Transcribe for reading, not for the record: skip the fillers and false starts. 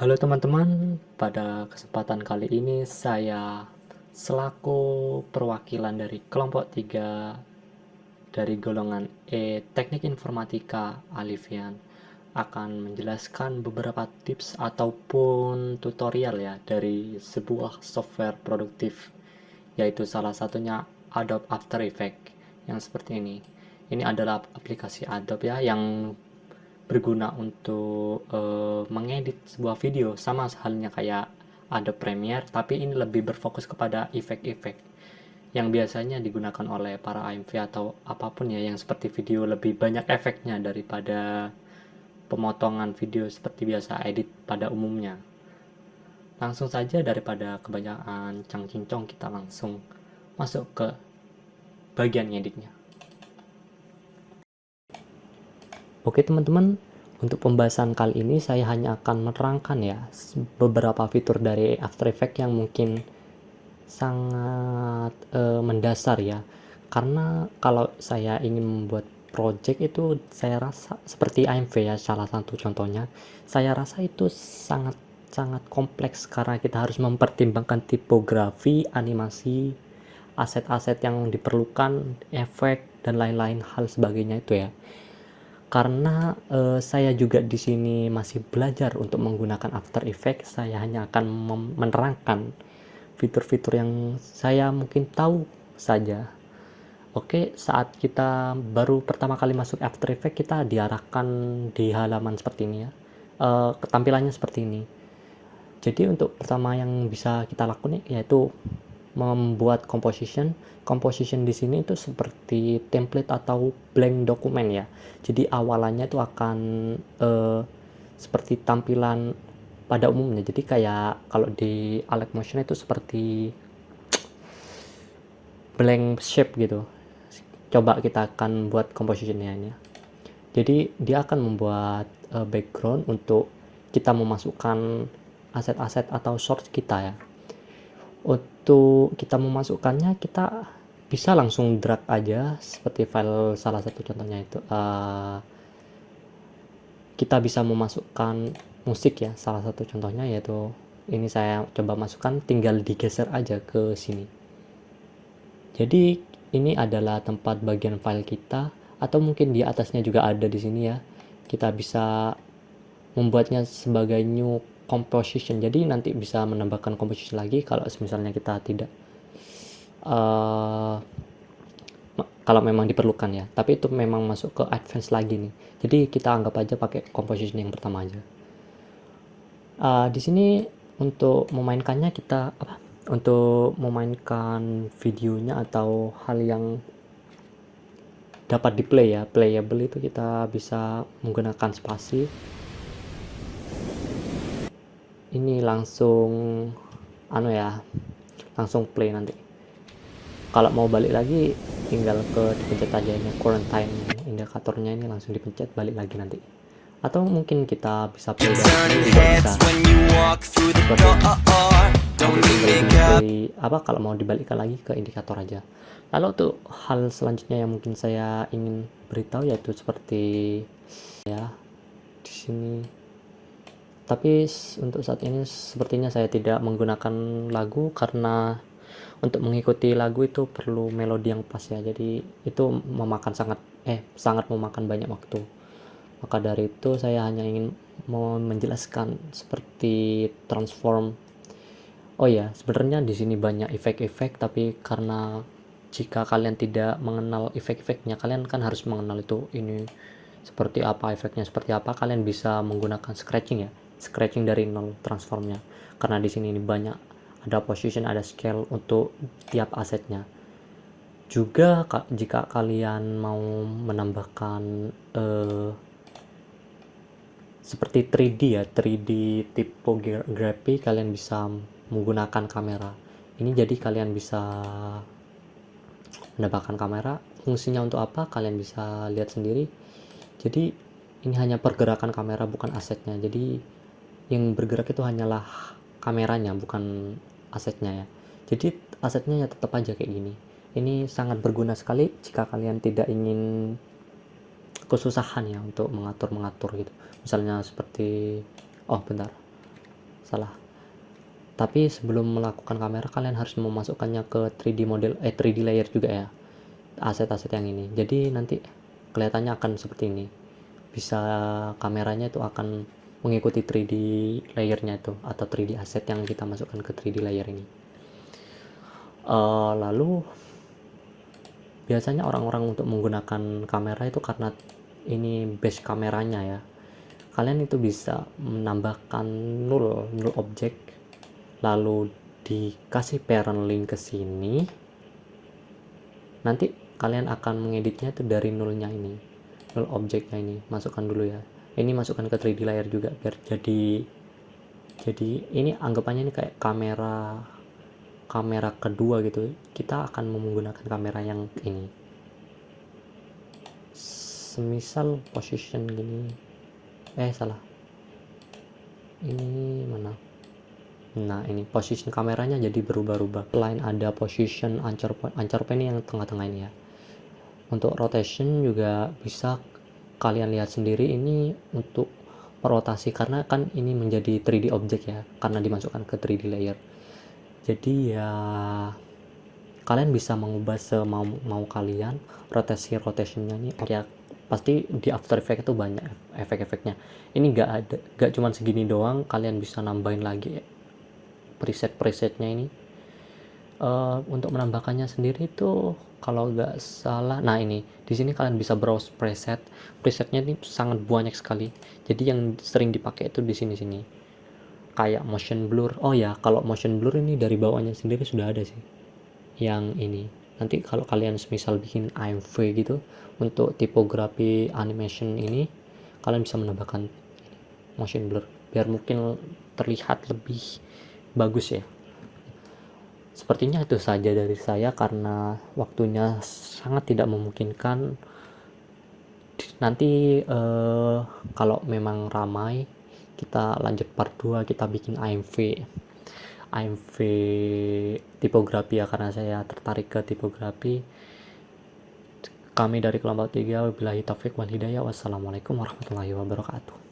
Halo teman-teman, pada kesempatan kali ini saya selaku perwakilan dari kelompok 3 dari golongan E Teknik Informatika Alifian akan menjelaskan beberapa tips ataupun tutorial ya dari sebuah software produktif, yaitu salah satunya Adobe After Effects yang seperti ini. Ini adalah aplikasi Adobe ya yang berguna untuk mengedit sebuah video, sama halnya kayak Adobe Premiere, tapi ini lebih berfokus kepada efek-efek yang biasanya digunakan oleh para AMV atau apapun ya yang seperti video, lebih banyak efeknya daripada pemotongan video seperti biasa edit pada umumnya. Langsung saja daripada kebanyakan cang-cincong, kita langsung masuk ke bagian editnya. Oke teman-teman, untuk pembahasan kali ini saya hanya akan menerangkan ya beberapa fitur dari After Effects yang mungkin sangat mendasar ya. Karena kalau saya ingin membuat project itu, saya rasa seperti AMV ya salah satu contohnya, saya rasa itu sangat sangat kompleks karena kita harus mempertimbangkan tipografi, animasi, aset-aset yang diperlukan, efek dan lain-lain hal sebagainya itu ya. Karena saya juga di sini masih belajar untuk menggunakan After Effects, saya hanya akan menerangkan fitur-fitur yang saya mungkin tahu saja. Oke, saat kita baru pertama kali masuk After Effects, kita diarahkan di halaman seperti ini ya. Tampilannya seperti ini. Jadi untuk pertama yang bisa kita lakukan yaitu membuat composition. Composition di sini itu seperti template atau blank dokumen ya. Jadi awalannya itu akan seperti tampilan pada umumnya. Jadi kayak kalau di Alex Motion itu seperti blank shape gitu. Coba kita akan buat compositionnya ini. Jadi dia akan membuat background untuk kita memasukkan aset-aset atau source kita ya. Untuk kita memasukkannya, kita bisa langsung drag aja seperti file salah satu contohnya itu. Kita bisa memasukkan musik ya, salah satu contohnya yaitu ini saya coba masukkan, tinggal digeser aja ke sini. Jadi ini adalah tempat bagian file kita, atau mungkin di atasnya juga ada di sini ya. Kita bisa membuatnya sebagai new composition. Jadi nanti bisa menambahkan composition lagi kalau misalnya kita tidak kalau memang diperlukan ya. Tapi itu memang masuk ke advance lagi nih. Jadi kita anggap aja pakai composition yang pertama aja. Di sini untuk memainkannya kita untuk memainkan videonya atau hal yang dapat di play ya, playable, itu kita bisa menggunakan spasi. Ini langsung langsung play nanti. Kalau mau balik lagi tinggal dipencet aja ini current time indikatornya, ini langsung dipencet balik lagi nanti. Atau mungkin kita bisa play dari sini juga bisa. Kalau mau dibalikkan lagi ke indikator aja. Lalu untuk hal selanjutnya yang mungkin saya ingin beritahu yaitu seperti ya di sini. Tapi untuk saat ini sepertinya saya tidak menggunakan lagu karena untuk mengikuti lagu itu perlu melodi yang pas ya. Jadi itu memakan sangat memakan banyak waktu. Maka dari itu saya hanya ingin mau menjelaskan seperti transform. Oh ya, sebenarnya di sini banyak efek-efek, tapi karena jika kalian tidak mengenal efek-efeknya, kalian kan harus mengenal itu ini seperti apa, efeknya seperti apa. Kalian bisa menggunakan scratching ya, scratching dari nol transformnya. Karena di sini ini banyak, ada position, ada scale untuk tiap asetnya. Juga jika kalian mau menambahkan seperti 3D ya, 3D typography, kalian bisa menggunakan kamera. Ini jadi kalian bisa menambahkan kamera. Fungsinya untuk apa? Kalian bisa lihat sendiri. Jadi ini hanya pergerakan kamera, bukan asetnya. Jadi yang bergerak itu hanyalah kameranya, bukan asetnya ya. Jadi asetnya ya tetap aja kayak gini. Ini sangat berguna sekali jika kalian tidak ingin kesusahan ya untuk mengatur gitu. Misalnya seperti bentar. Tapi sebelum melakukan kamera, kalian harus memasukkannya ke 3D model 3D layer juga ya, aset-aset yang ini. Jadi nanti kelihatannya akan seperti ini. Bisa kameranya itu akan mengikuti 3D layernya itu, atau 3D aset yang kita masukkan ke 3D layer ini. Lalu biasanya orang-orang untuk menggunakan kamera itu karena ini base kameranya ya, kalian itu bisa menambahkan null objek, lalu dikasih parent link ke sini. Nanti kalian akan mengeditnya itu dari nullnya ini, null objeknya ini. Masukkan dulu ya, ini masukkan ke 3D layer juga biar jadi ini anggapannya ini kayak kamera kedua gitu. Kita akan menggunakan kamera yang ini, semisal position gini, salah, ini mana. Nah, ini position kameranya jadi berubah-ubah. Selain ada position anchor point ini yang tengah-tengah ini ya. Untuk rotation juga bisa kalian lihat sendiri, ini untuk rotasi karena kan ini menjadi 3D objek ya, karena dimasukkan ke 3D layer. Jadi ya kalian bisa mengubah semau kalian rotationnya ini ya. Pasti di After Effects itu banyak efek-efeknya. Ini gak cuma segini doang, kalian bisa nambahin lagi presetnya ini. Untuk menambahkannya sendiri itu kalau nggak salah, nah ini di sini kalian bisa browse presetnya ini sangat banyak sekali. Jadi yang sering dipakai itu di sini kayak motion blur. Oh ya, kalau motion blur ini dari bawahnya sendiri sudah ada sih yang ini. Nanti kalau kalian misal bikin AMV gitu untuk tipografi animation ini, kalian bisa menambahkan motion blur biar mungkin terlihat lebih bagus ya. Sepertinya itu saja dari saya karena waktunya sangat tidak memungkinkan. Nanti kalau memang ramai, kita lanjut part 2, kita bikin AMV tipografi ya, karena saya tertarik ke tipografi. Kami dari kelompok 3, wabillahi taufiq wal hidayah. Wassalamualaikum warahmatullahi wabarakatuh.